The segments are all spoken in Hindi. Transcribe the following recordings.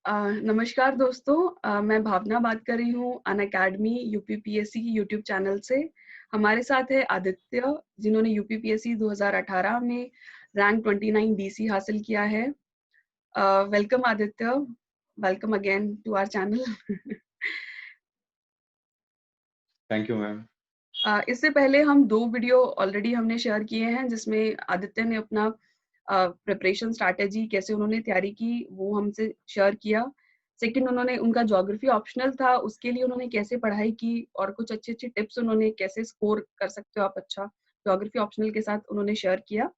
नमस्कार दोस्तों, मैं भावना बात कर रही हूँ अनअकैडमी यूपीपीएससी की यूट्यूब चैनल से। हमारे साथ है आदित्य, जिन्होंने यूपीपीएससी 2018 में रैंक 29 डीसी हासिल किया है। Welcome Aditya, welcome again to our channel. Thank you ma'am. इससे पहले हम 2 वीडियो ऑलरेडी हमने शेयर किए हैं, जिसमें आदित्य ने अपना प्रिपरेशन स्ट्रैटेजी कैसे उन्होंने तैयारी की, वो हमसे शेयर किया। सेकंड, उन्होंने उनका ज्योग्राफी ऑप्शनल था, उसके लिए उन्होंने कैसे पढ़ाई की और कुछ अच्छी-अच्छी टिप्स उन्होंने कैसे स्कोर कर सकते हो आप अच्छा ज्योग्राफी ऑप्शनल के साथ उन्होंने शेयर किया।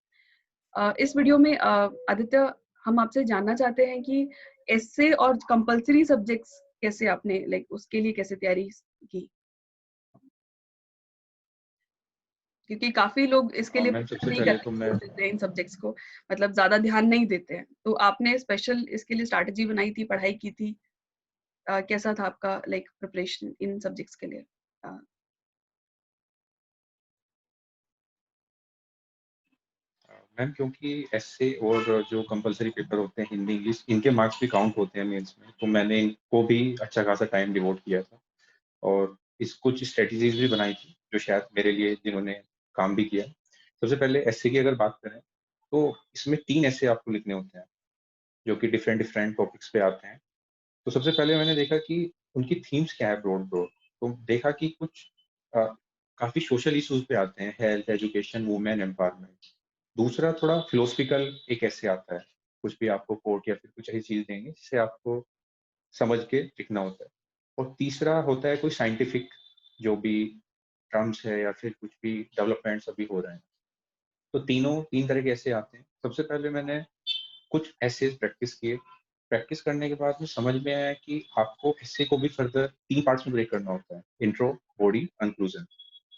इस वीडियो में आदित्य, हम आपसे जानना चाहते हैं कि एस्से और कंपल्सरी सब्जेक्ट्स कैसे आपने उसके लिए कैसे तैयारी की? क्योंकि काफ़ी लोग इसके लिए मैम प्रेफ़र सबसे नहीं पहले करते तो मैं देते हैं इन सब्जेक्ट्स को, मतलब ज़्यादा ध्यान नहीं देते हैं। तो आपने स्पेशल इसके लिए स्ट्रैटेजी बनाई थी, पढ़ाई की थी। कैसा था आपका प्रिपरेशन इन सब्जेक्ट्स के लिए? अ, मैम क्योंकि एसए और जो कंपलसरी पेपर होते हैं हिंदी इंग्लिश, इनके मार्क्स भी काउंट होते हैं मेंस में, तो मैंने इनको भी अच्छा खासा टाइम डिवोट किया था और इस कुछ स्ट्रेटजीज भी बनाई थी जो शायद मेरे लिए जिन्होंने काम भी किया। सबसे पहले एसए की अगर बात करें तो इसमें 3 एसए आपको लिखने होते हैं जो कि डिफरेंट डिफरेंट टॉपिक्स पे आते हैं। तो सबसे पहले मैंने देखा कि उनकी थीम्स क्या है ब्रॉड ब्रॉड। तो देखा कि कुछ अ, काफ़ी सोशल इश्यूज़ पे आते हैं, हेल्थ, एजुकेशन, वुमेन एम्पावरमेंट। दूसरा थोड़ा फिलोसफिकल एक ऐसे आता है, कुछ भी आपको कोट या फिर कुछ ऐसी चीज़ देंगे जिससे आपको समझ के लिखना होता है। और तीसरा होता है कोई साइंटिफिक जो भी टर्म्स है या फिर कुछ भी डेवलपमेंट्स अभी हो रहे हैं। तो तीनों 3 तरह के ऐसे आते हैं। सबसे पहले मैंने कुछ एसेज प्रैक्टिस किए। प्रैक्टिस करने के बाद में समझ में आया कि आपको एसे को भी फर्दर 3 पार्ट्स में ब्रेक करना होता है, इंट्रो, बॉडी, कंक्लूजन।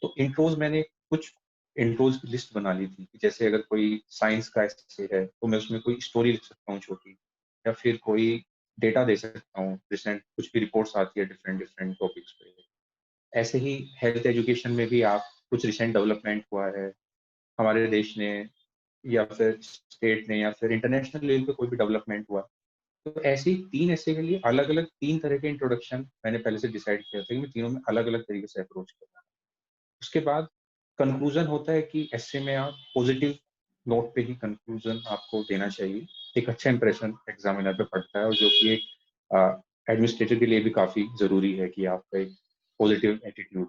तो इंट्रोज मैंने कुछ इंट्रोज की लिस्ट बना ली थी कि जैसे अगर कोई साइंस का एसे है तो मैं उसमें कोई स्टोरी लिख सकता हूँ छोटी, या फिर कोई डेटा दे सकता हूँ, रिसेंट कुछ भी रिपोर्ट्स आती है डिफरेंट डिफरेंट टॉपिक्स पे। ऐसे ही हेल्थ एजुकेशन में भी आप कुछ रिसेंट डेवलपमेंट हुआ है हमारे देश ने या फिर स्टेट ने या फिर इंटरनेशनल लेवल पे कोई भी डेवलपमेंट हुआ, तो ऐसे ही 3 ऐसे के लिए अलग-अलग 3 तरह के इंट्रोडक्शन मैंने पहले से डिसाइड किया था कि मैं तीनों में अलग-अलग तरीके से अप्रोच करूँगा। उसके बाद कंक्लूजन होता है कि ऐसे में आप पॉजिटिव नोट पे ही कंक्लूजन आपको देना चाहिए। एक अच्छा इंप्रेशन एग्जामिनर पे पड़ता है और जो कि एक एडमिनिस्ट्रेटर के लिए भी काफ़ी ज़रूरी है कि आपका एक पॉजिटिव एटीट्यूड।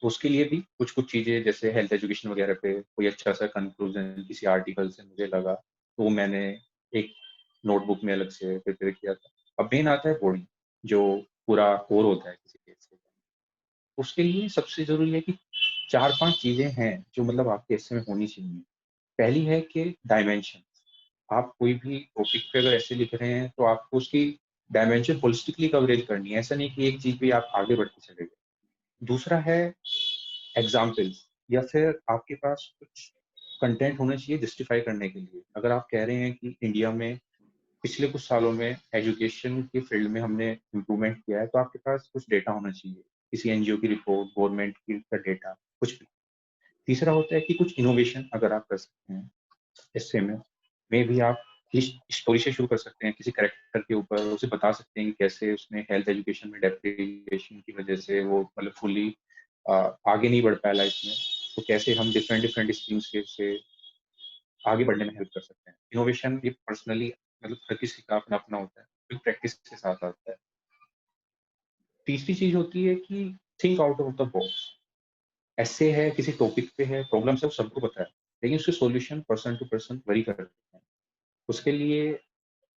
तो उसके लिए भी कुछ-कुछ चीज़ें जैसे हेल्थ एजुकेशन वगैरह पे कोई अच्छा-सा कंक्लूजन किसी आर्टिकल से मुझे लगा, तो मैंने एक नोटबुक में अलग से प्रिपेयर किया था। अब मेन आता है बॉडी, जो पूरा कोर होता है किसी केस का। उसके लिए सबसे ज़रूरी है कि 4-5 चीज़ें हैं जो मतलब आपके एसे में होनी चाहिए। पहली है कि डायमेंशन। आप कोई भी टॉपिक पे अगर ऐसे लिख रहे हैं तो आपको उसकी डायमेंशन होलिस्टिकली कवरेज करनी है। ऐसा नहीं कि एक चीज़ पे आप आगे बढ़ते चले गए। दूसरा है एग्ज़ाम्पल्स, या फिर आपके पास कुछ कंटेंट होना चाहिए जस्टिफ़ाई करने के लिए। अगर आप कह रहे हैं कि इंडिया में पिछले कुछ सालों में एजुकेशन के फील्ड में हमने इम्प्रूवमेंट किया है, तो आपके पास कुछ डेटा होना चाहिए। किसी एनजीओ की रिपोर्ट, गवर्नमेंट की का डेटा, कुछ भी। तीसरा होता है कि कुछ इनोवेशन अगर आप कर सकते हैं एस्से में, भी आप इस स्टोरी से शुरू कर सकते हैं, किसी कैरेक्टर के ऊपर उसे बता सकते हैं कि कैसे उसने हेल्थ एजुकेशन में डेप्रिविएशन की वजह से वो मतलब फुल्ली आगे नहीं बढ़ पाया लाइफ में, तो कैसे हम डिफरेंट डिफरेंट स्ट्रीम्स के से आगे बढ़ने में हेल्प कर सकते हैं। इनोवेशन ये पर्सनली मतलब हर किसी का अपना-अपना होता है, फिर प्रैक्टिस के साथ आता है। तीसरी चीज़ होती है कि think out of the box. Essay है, किसी टॉपिक पे है, प्रॉब्लम्स है, वो सबको पता है, लेकिन उसके solution person to person vary करते हैं। उसके लिए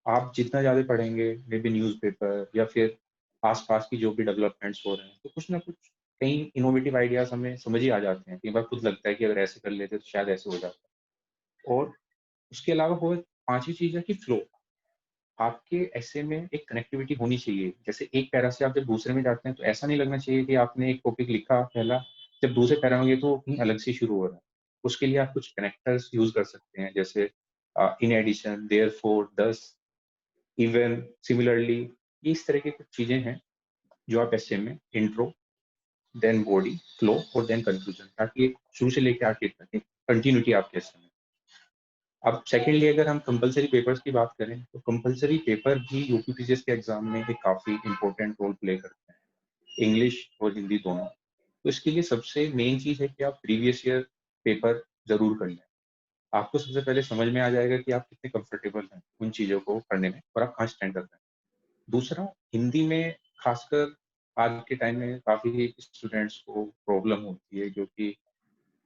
आप जितना ज़्यादा पढ़ेंगे, मे बी न्यूज़पेपर या फिर आस-पास की जो भी डेवलपमेंट्स हो रहे हैं, तो कुछ ना कुछ कई इनोवेटिव आइडियाज़ हमें समझ ही आ जाते हैं। कई बार खुद लगता है कि अगर ऐसे कर लेते तो शायद ऐसे हो जाता। और उसके अलावा वो 5वीं चीज़ है कि फ्लो। आपके एसे में एक कनेक्टिविटी होनी चाहिए। जैसे एक पैरा से आप जब दूसरे में जाते हैं, तो ऐसा नहीं लगना चाहिए कि आपने एक टॉपिक लिखा पहला, जब दूसरे पैरा में गए तो कहीं अलग से शुरू हो रहा है। उसके लिए आप कुछ कनेक्टर्स यूज़ कर सकते हैं, जैसे इन एडिशन, देयरफॉर, दस, इवन, सिमिलरली, ये इस तरह की कुछ चीज़ें हैं, जो आप एसे में इंट्रो, देन बॉडी, फ्लो और देन कंक्लूजन, ताकि एक शुरू से लेके आखिर तक एक कंटिन्यूटी आपके एसे में। अब सेकेंडली अगर हम कंपल्सरी पेपर्स की बात करें, तो कंपल्सरी पेपर भी यूपीपीसीएस के एग्ज़ाम में एक काफ़ी इम्पोर्टेंट रोल प्ले करते हैं, इंग्लिश और हिंदी दोनों। तो इसके लिए सबसे मेन चीज़ है कि आप प्रीवियस ईयर पेपर ज़रूर कर लें। आपको सबसे पहले समझ में आ जाएगा कि आप कितने कंफर्टेबल हैं उन चीज़ों को पढ़ने में और आप कहाँ स्टैंड कर रहे हैं। दूसरा, हिंदी में खासकर आज के टाइम में काफ़ी स्टूडेंट्स को प्रॉब्लम होती है, जो कि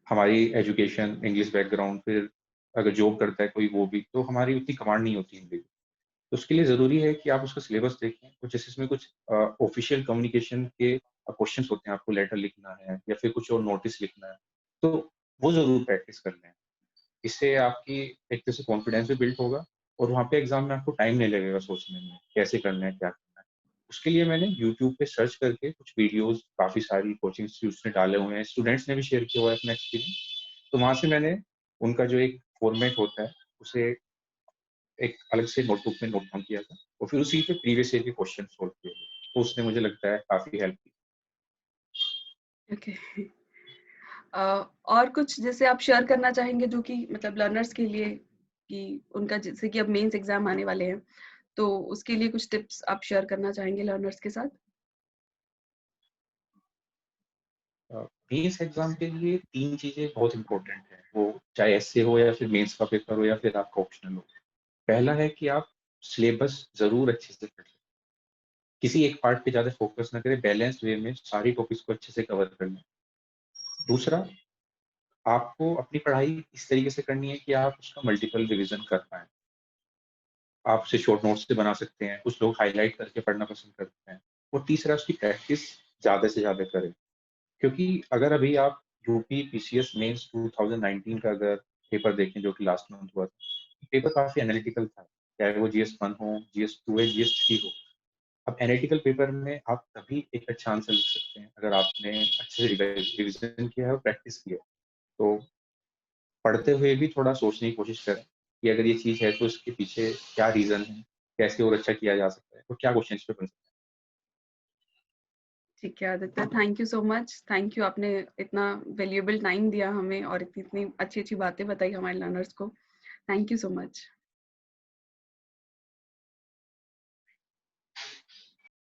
हमारी एजुकेशन, इंग्लिश बैकग्राउंड, फिर अगर जॉब करता है कोई वो भी, तो हमारी उतनी कमांड नहीं होती हिंदी की। तो उसके लिए ज़रूरी है कि आप उसका सिलेबस देखें, कुछ जैसे इसमें कुछ ऑफ़िशियल कम्युनिकेशन के क्वेश्चन्स होते हैं, आपको लेटर लिखना है या फिर कुछ और नोटिस लिखना है, तो वो ज़रूर प्रैक्टिस कर लें। इससे आपकी एक तरह से कॉन्फिडेंस भी बिल्ड होगा और वहाँ पे एग्ज़ाम में आपको टाइम नहीं लगेगा सोचने में, कैसे करना है, क्या करना है। उसके लिए मैंने यूट्यूब पे सर्च करके कुछ वीडियोज़ काफ़ी सारी कोचिंग इंस्टीट्यूट्स ने डाले हुए हैं, स्टूडेंट्स ने भी शेयर किया हुआ है अपना एक्सपीरियंस। तो वहाँ से मैंने उनका जो एक फॉर्मेट होता है, उसे एक अलग से नोटबुक में नोट डाउन किया था और फिर उसी पे प्रीवियस ईयर के क्वेश्चन सॉल्व किए थे। तो उसने मुझे लगता है काफ़ी हेल्प की। ओके। और कुछ जैसे आप शेयर करना चाहेंगे जो कि मतलब लर्नर्स के लिए कि उनका जैसे कि अब मेंस एग्ज़ाम आने वाले हैं, तो उसके लिए कुछ टिप्स आप शेयर करना चाहेंगे लर्नर्स के साथ? मेंस एग्ज़ाम के लिए 3 चीज़ें बहुत इम्पोर्टेंट हैं, वो चाहे एसए हो या फिर मेंस का पेपर हो या फिर आपका ऑप्शनल हो। पहला है कि आप सिलेबस ज़रूर अच्छे से पढ़ें। किसी एक पार्ट पे ज़्यादा फ़ोकस ना करें, बैलेंस्ड वे में सारी टॉपिक्स को अच्छे से कवर कर लें। दूसरा, आपको अपनी पढ़ाई इस तरीके से करनी है कि आप उसका मल्टीपल रिवीज़न कर पाएँ। आप उसे शॉर्ट नोट्स से बना सकते हैं, कुछ लोग हाइलाइट करके पढ़ना पसंद करते हैं। और तीसरा, उसकी प्रैक्टिस ज़्यादा से ज़्यादा करें, क्योंकि अगर अभी आप यूपी पीसीएस मेंस 2019 का अगर पेपर देखें जो कि लास्ट मंथ हुआ था, पेपर काफ़ी एनालिटिकल था, चाहे वो जीएस 1 हो, जीएस 2 है, जीएस 3 हो। अब एनालिटिकल पेपर में आप तभी एक अच्छा आंसर लिख सकते हैं, अगर आपने अच्छे से रिवीज़न किया है और प्रैक्टिस की है। तो पढ़ते हुए भी थोड़ा सोचने की कोशिश करें कि अगर ये चीज़ है तो इसके पीछे क्या रीज़न है, कैसे और अच्छा किया जा सकता है और क्या क्वेश्चन इस पे बन सकते ठीक है Aditya, thank you so much. Thank you, आपने इतना वैल्यूएबल टाइम दिया हमें और इतनी इतनी अच्छी-अच्छी बातें बताई हमारे लर्नर्स को। Thank you so much.